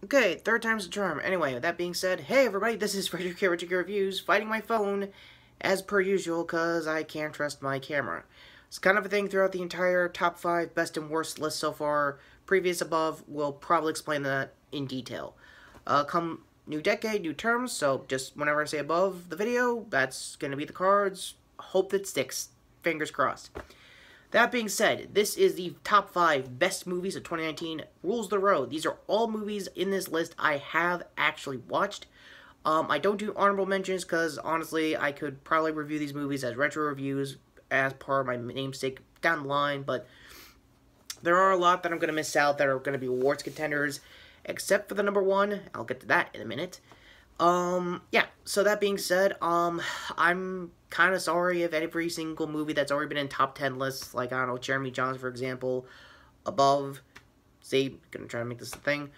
Okay, third time's the charm. Anyway, with that being said, hey everybody, this is Retrokid Reviews, fighting my phone, as per usual, because I can't trust my camera. It's kind of a thing throughout the entire top 5 best and worst list so far. Previous above will probably explain that in detail. Come new decade, new terms, so just whenever I say above the video, that's going to be the cards. Hope that sticks. Fingers crossed. That being said, this is the top 5 best movies of 2019, rules the road. These are all movies in this list I have actually watched. I don't do honorable mentions because, honestly, I could probably review these movies as retro reviews as part of my namesake down the line, but there are a lot that I'm going to miss out that are going to be awards contenders, except for the number 1. I'll get to that in a minute. Yeah, so that being said, I'm kind of sorry if every single movie that's already been in top 10 lists, like, I don't know, Jeremy Johns, for example, above, see, gonna try to make this a thing,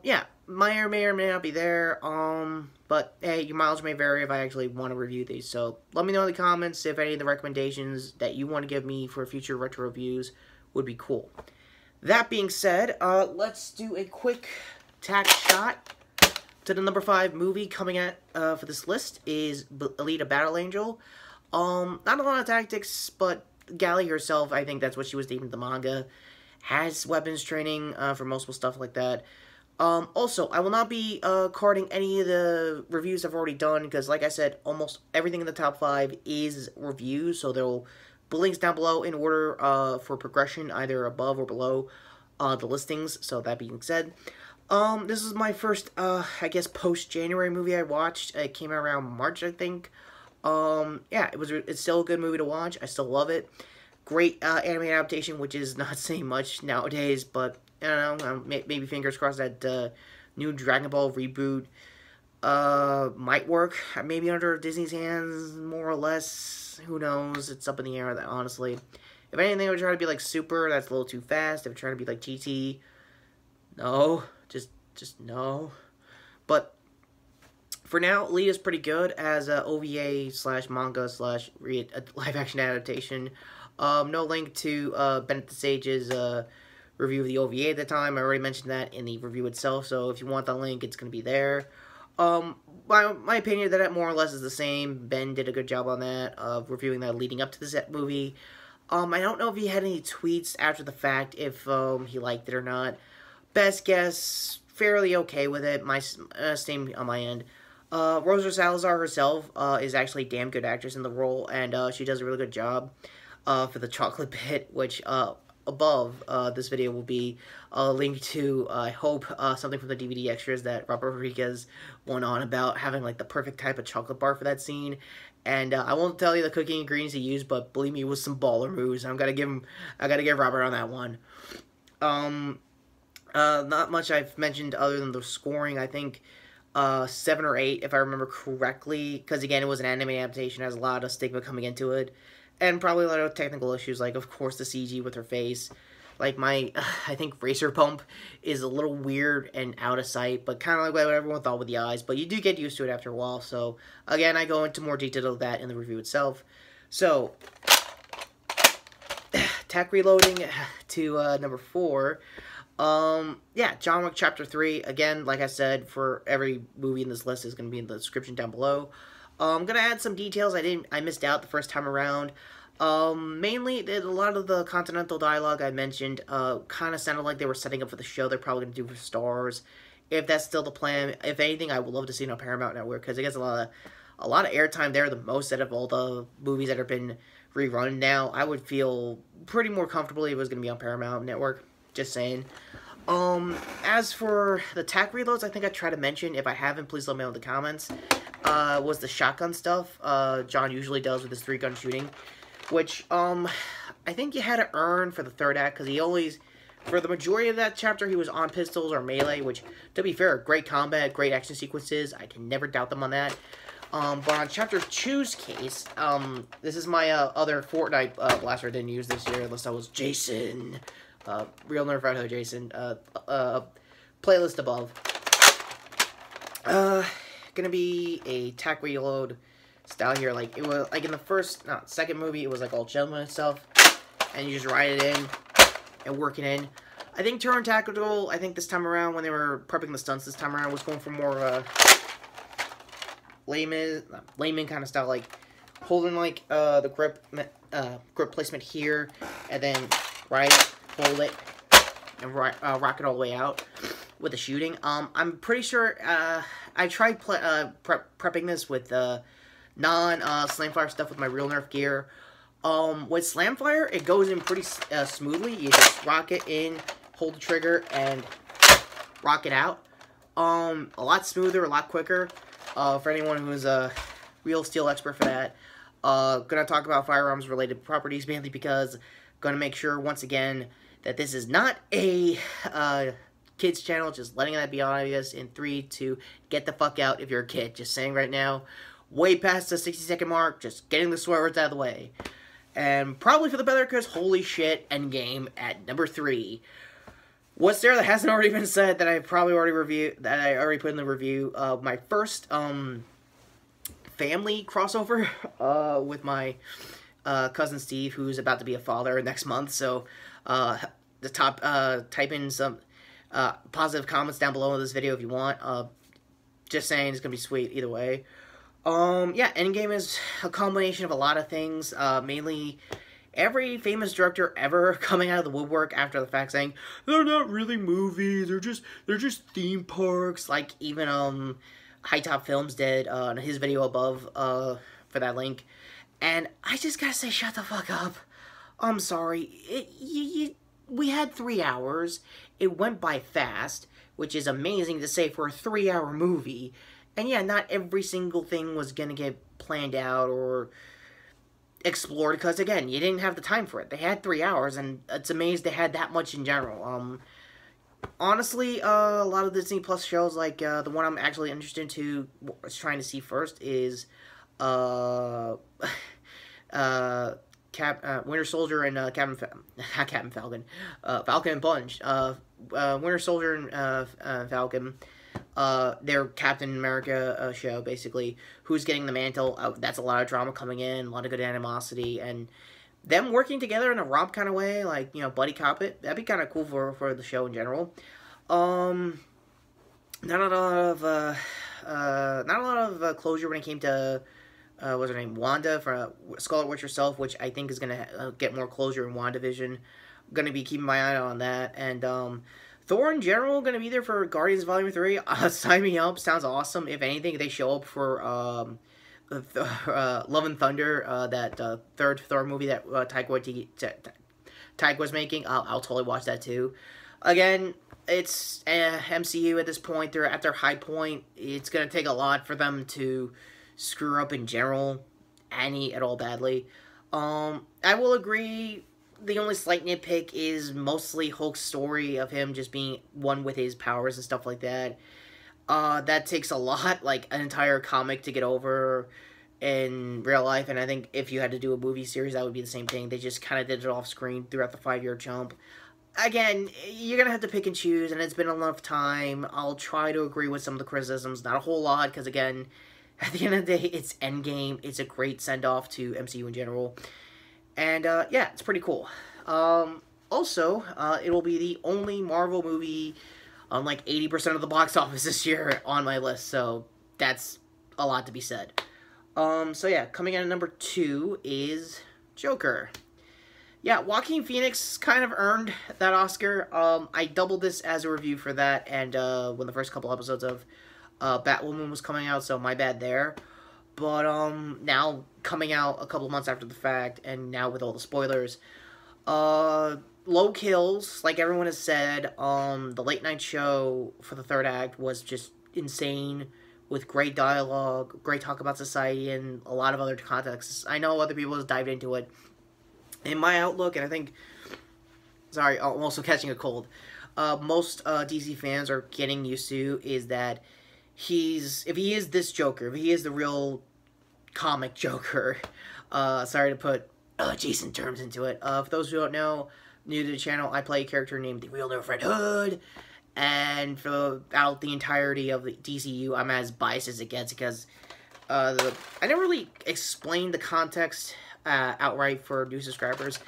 yeah, may or may not be there, but, hey, your mileage may vary if I actually want to review these, so let me know in the comments if any of the recommendations that you want to give me for future retro reviews would be cool. That being said, let's do a quick tack shot to the number 5 movie coming at for this list is Alita Battle Angel. Not a lot of tactics, but Gally herself, I think that's what she was named in the manga, has weapons training for multiple stuff like that. Also, I will not be carding any of the reviews I've already done, because like I said, almost everything in the top 5 is reviews, so there will be links down below in order for progression, either above or below the listings. So that being said, this is my first, I guess, post-January movie I watched. It came out around March, I think. Yeah, it's still a good movie to watch. I still love it. Great, anime adaptation, which is not saying much nowadays, but, I don't know, maybe fingers crossed that, new Dragon Ball reboot, might work. Maybe under Disney's hands, more or less. Who knows? It's up in the air, that, honestly. If anything, it would try to be like Super, that's a little too fast. If it tried to be like GT, no. Just no. But for now, Alita's pretty good as a OVA slash manga slash live action adaptation. No link to Bennett Sage's review of the OVA at the time. I already mentioned that in the review itself, so if you want the link, it's going to be there. My opinion that more or less is the same. Ben did a good job on that, of reviewing that leading up to this movie. I don't know if he had any tweets after the fact, if he liked it or not. Best guess, fairly okay with it. Same on my end. Rosa Salazar herself is actually a damn good actress in the role, and she does a really good job for the chocolate bit, which above this video will be a link to, I hope, something from the DVD extras that Robert Rodriguez went on about having like the perfect type of chocolate bar for that scene. And I won't tell you the cooking ingredients he used, but believe me, it was some baller moves. I gotta give Robert on that one. Not much I've mentioned other than the scoring. I think 7 or 8, if I remember correctly, because again, it was an anime adaptation, has a lot of stigma coming into it, and probably a lot of technical issues, like, of course, the CG with her face. Like, I think Racer Pump is a little weird and out of sight, but kind of like what everyone thought with the eyes, but you do get used to it after a while, so, again, I go into more detail of that in the review itself. So, tack reloading to number 4. Yeah, John Wick Chapter 3, again, like I said, for every movie in this list is going to be in the description down below. I'm going to add some details I missed out the first time around. Mainly, a lot of the continental dialogue I mentioned, kind of sounded like they were setting up for the show they're probably going to do for Stars. If that's still the plan, if anything, I would love to see it on Paramount Network, because it gets a lot of airtime there, the most out of all the movies that have been rerun now. I would feel pretty more comfortable if it was going to be on Paramount Network. Just saying. As for the tack reloads, I think I tried to mention, if I haven't, please let me know in the comments, was the shotgun stuff, John usually does with his 3-gun shooting, which, I think you had to earn for the third act, because he always, for the majority of that chapter, he was on pistols or melee, which, to be fair, great combat, great action sequences, I can never doubt them on that. But on Chapter 2's case, this is my, other Fortnite, blaster I didn't use this year, unless I was Jason. Real Nerf Out Jason, playlist above. Gonna be a tack reload style here, like, it was, like, in the second movie, it was, like, all chill by itself, and you just ride it in, and work it in. I think Turn Tactical, I think this time around, when they were prepping the stunts this time around, was going for more layman kind of style, like holding like the grip placement here, and then hold it, and rock it all the way out with the shooting. I'm pretty sure I tried prepping this with non-Slamfire stuff with my real Nerf gear. With Slamfire, it goes in pretty smoothly. You just rock it in, hold the trigger, and rock it out. A lot smoother, a lot quicker. For anyone who's a real steel expert for that. Gonna talk about firearms related properties, mainly because gonna make sure once again that this is not a kids channel. Just letting that be obvious. In 3, 2, get the fuck out if you're a kid. Just saying right now, way past the 60-second mark. Just getting the swear words out of the way. And probably for the better, because holy shit, Endgame at number 3. What's there that hasn't already been said that I probably already put in the review? My first family crossover with my cousin Steve, who's about to be a father next month. So type in some positive comments down below in this video if you want. Just saying, it's gonna be sweet either way. Yeah, Endgame is a combination of a lot of things, mainly every famous director ever coming out of the woodwork after the fact saying, they're not really movies, they're just theme parks, like even, High Top Films did, in his video above, for that link, and I just gotta say, shut the fuck up. I'm sorry, we had 3 hours, it went by fast, which is amazing to say for a 3-hour movie. And yeah, not every single thing was going to get planned out or explored, because again, you didn't have the time for it. They had 3 hours, and it's amazing they had that much in general. Honestly, a lot of Disney Plus shows, like the one I'm actually interested trying to see first is Winter Soldier and Falcon and Bunch. Winter Soldier and Falcon. Their Captain America show, basically, who's getting the mantle. That's a lot of drama coming in, a lot of good animosity, and them working together in a romp kind of way, like, you know, buddy cop it. That'd be kind of cool for the show in general. Not a lot of closure when it came to what's her name, Wanda for Scarlet Witch herself, which I think is gonna get more closure in WandaVision. I'm gonna be keeping my eye on that, and Thor in general, going to be there for Guardians Volume 3. Sign me up. Sounds awesome. If anything, they show up for Love and Thunder, that third Thor movie that Taika was making. I'll totally watch that too. Again, it's MCU at this point. They're at their high point. It's going to take a lot for them to screw up in general, at all badly. I will agree. The only slight nitpick is mostly Hulk's story of him just being one with his powers and stuff like that. That takes a lot, like an entire comic to get over in real life, and I think if you had to do a movie series, that would be the same thing. They just kind of did it off screen throughout the 5-year jump. Again, you're going to have to pick and choose, and it's been enough time. I'll try to agree with some of the criticisms, not a whole lot, because again, at the end of the day, it's Endgame. It's a great send-off to MCU in general. And, yeah, it's pretty cool. Also, it will be the only Marvel movie on, like, 80% of the box office this year on my list, so that's a lot to be said. So, yeah, coming in at number 2 is Joker. Yeah, Joaquin Phoenix kind of earned that Oscar. I doubled this as a review for that, and, when the first couple episodes of Batwoman was coming out, so my bad there. But, now, coming out a couple months after the fact, and now with all the spoilers, low kills, like everyone has said. The late night show for the third act was just insane, with great dialogue, great talk about society, and a lot of other contexts. I know other people have dived into it. In my outlook, and I think, sorry, I'm also catching a cold, most DC fans are getting used to is that if he is this Joker, if he is the real comic Joker, sorry to put Jason terms into it. For those who don't know, new to the channel, I play a character named the Real No Red Hood, and throughout the entirety of the DCU, I'm as biased as it gets, because I never really explained the context outright for new subscribers.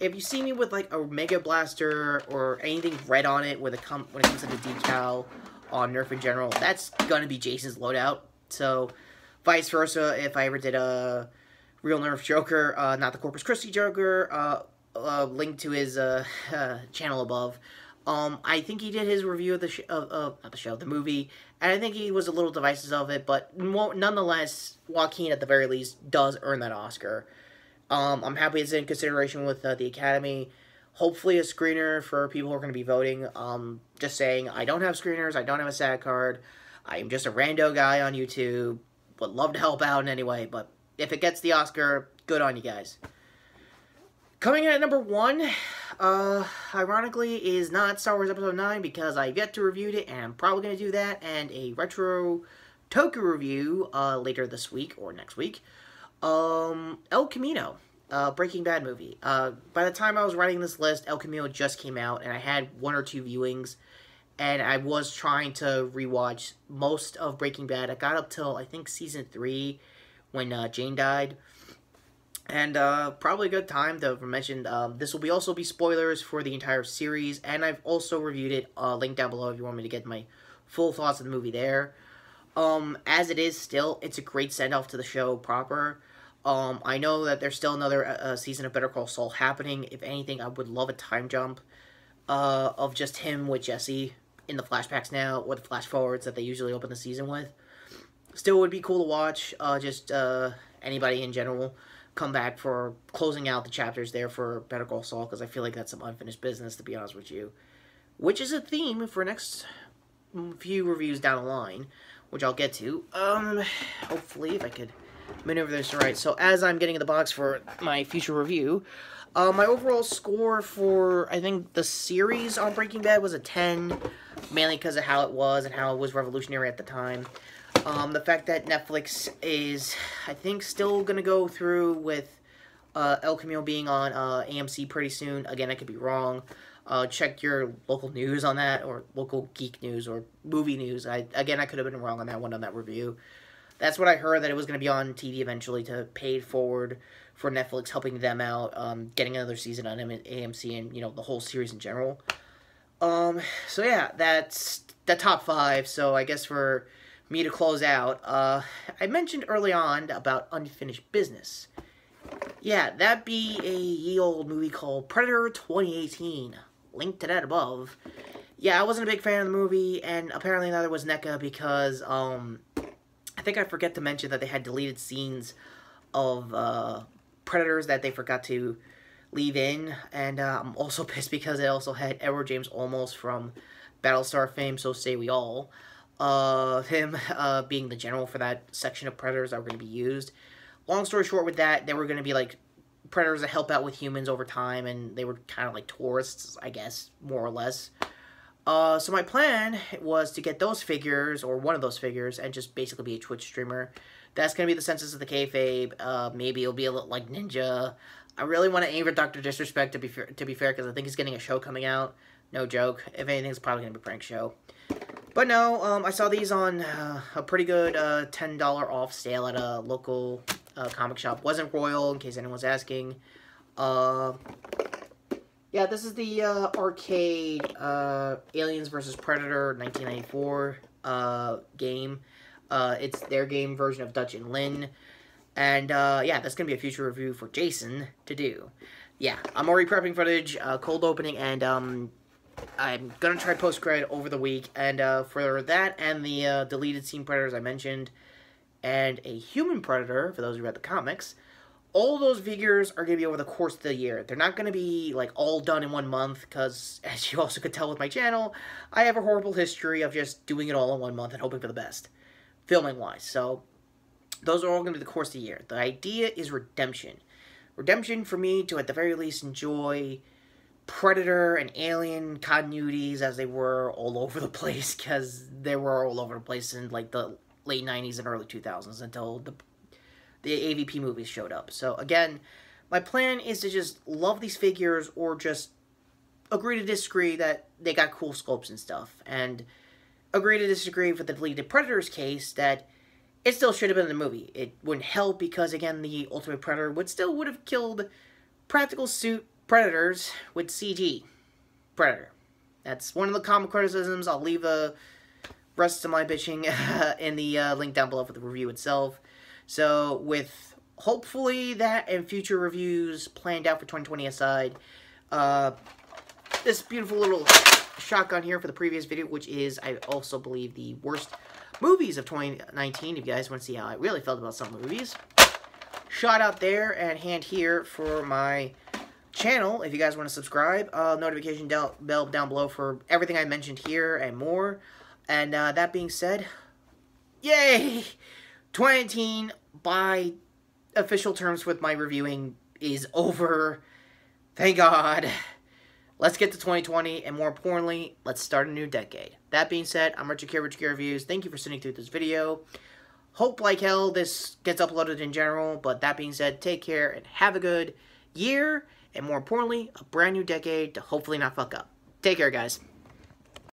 if you see me with like a Mega Blaster or anything red on it when it comes to the decal on Nerf in general, that's gonna be Jason's loadout. So, vice versa, if I ever did a real Nerf Joker, not the Corpus Christi Joker, link to his channel above. I think he did his review of the movie, and I think he was a little divisive of it, but nonetheless, Joaquin, at the very least, does earn that Oscar. I'm happy it's in consideration with the Academy. Hopefully a screener for people who are going to be voting. Just saying, I don't have screeners, I don't have a SAG card, I'm just a rando guy on YouTube, would love to help out in any way, but if it gets the Oscar, good on you guys. Coming in at number 1, ironically, is not Star Wars Episode 9 because I've yet to review it, and I'm probably going to do that, and a Retrokid review later this week or next week. El Camino, Breaking Bad movie. By the time I was writing this list, El Camino just came out, and I had 1 or 2 viewings, and I was trying to rewatch most of Breaking Bad. I got up till, I think, Season 3, when Jane died. And probably a good time to mention, this will also be spoilers for the entire series, and I've also reviewed it, link down below if you want me to get my full thoughts of the movie there. As it is still, it's a great send-off to the show proper. I know that there's still another season of Better Call Saul happening. If anything, I would love a time jump of just him with Jesse in the flashbacks now, or the flash forwards that they usually open the season with. Still would be cool to watch, anybody in general come back for closing out the chapters there for Better Call Saul, because I feel like that's some unfinished business, to be honest with you. Which is a theme for next few reviews down the line, which I'll get to. Hopefully, if I could maneuver this right. So, as I'm getting in the box for my future review, my overall score for, I think, the series on Breaking Bad was a 10, mainly because of how it was and how it was revolutionary at the time. The fact that Netflix is, I think, still going to go through with El Camino being on AMC pretty soon. Again, I could be wrong. Check your local news on that, or local geek news, or movie news. Again, I could have been wrong on that one, on that review. That's what I heard, that it was going to be on TV eventually to pay it forward for Netflix, helping them out, getting another season on AMC and, you know, the whole series in general. So yeah, that's the top 5. So I guess for me to close out, I mentioned early on about unfinished business. Yeah, that'd be a ye old movie called Predator 2018. Link to that above. Yeah, I wasn't a big fan of the movie, and apparently neither was NECA, because, I think I forget to mention that they had deleted scenes of, Predators that they forgot to leave in, and, I'm also pissed because it also had Edward James Olmos from Battlestar fame, So Say We All. Him being the general for that section of Predators that were going to be used. Long story short with that, they were going to be like Predators that help out with humans over time, and they were kind of like tourists, I guess, more or less. So my plan was to get those figures, or one of those figures, and just basically be a Twitch streamer. That's going to be the Census of the Kayfabe. Maybe it'll be a little like Ninja. I really want to aim for Dr. Disrespect, to be fair, because I think he's getting a show coming out. No joke. If anything, it's probably going to be a prank show. But no, I saw these on a pretty good $10 off sale at a local comic shop. Wasn't Royal, in case anyone's asking. Yeah, this is the arcade Aliens vs. Predator 1994 game. It's their game version of Dutch and Lynn. And yeah, that's going to be a future review for Jason to do. Yeah, I'm already prepping footage, cold opening, and I'm going to try post-credit over the week, and for that and the deleted scene Predators I mentioned, and a human Predator, for those who read the comics, all those figures are going to be over the course of the year. They're not going to be, like, all done in 1 month, because, as you also could tell with my channel, I have a horrible history of just doing it all in 1 month and hoping for the best, filming-wise. So, those are all going to be the course of the year. The idea is redemption. Redemption for me to, at the very least, enjoy Predator and Alien continuities as they were all over the place, because they were all over the place in, like, the late 90s and early 2000s until the AVP movies showed up. So, again, my plan is to just love these figures, or just agree to disagree that they got cool sculpts and stuff, and agree to disagree for the deleted Predators case that it still should have been in the movie. It wouldn't help because, again, the Ultimate Predator would have killed practical suit Predators with CG. Predator. That's one of the common criticisms. I'll leave the rest of my bitching in the link down below for the review itself. So, with hopefully that and future reviews planned out for 2020 aside, this beautiful little shotgun here for the previous video, which is, I also believe, the worst movies of 2019, if you guys want to see how I really felt about some movies. Shot out there, and hand here for my channel, if you guys want to subscribe. Notification bell down below for everything I mentioned here and more. And that being said, yay! 2019, by official terms with my reviewing, is over. Thank God. Let's get to 2020, and more importantly, let's start a new decade. That being said, I'm Retrokid Reviews. Thank you for sitting through this video. Hope like hell this gets uploaded in general, but that being said, take care and have a good year, and more importantly, a brand new decade to hopefully not fuck up. Take care, guys.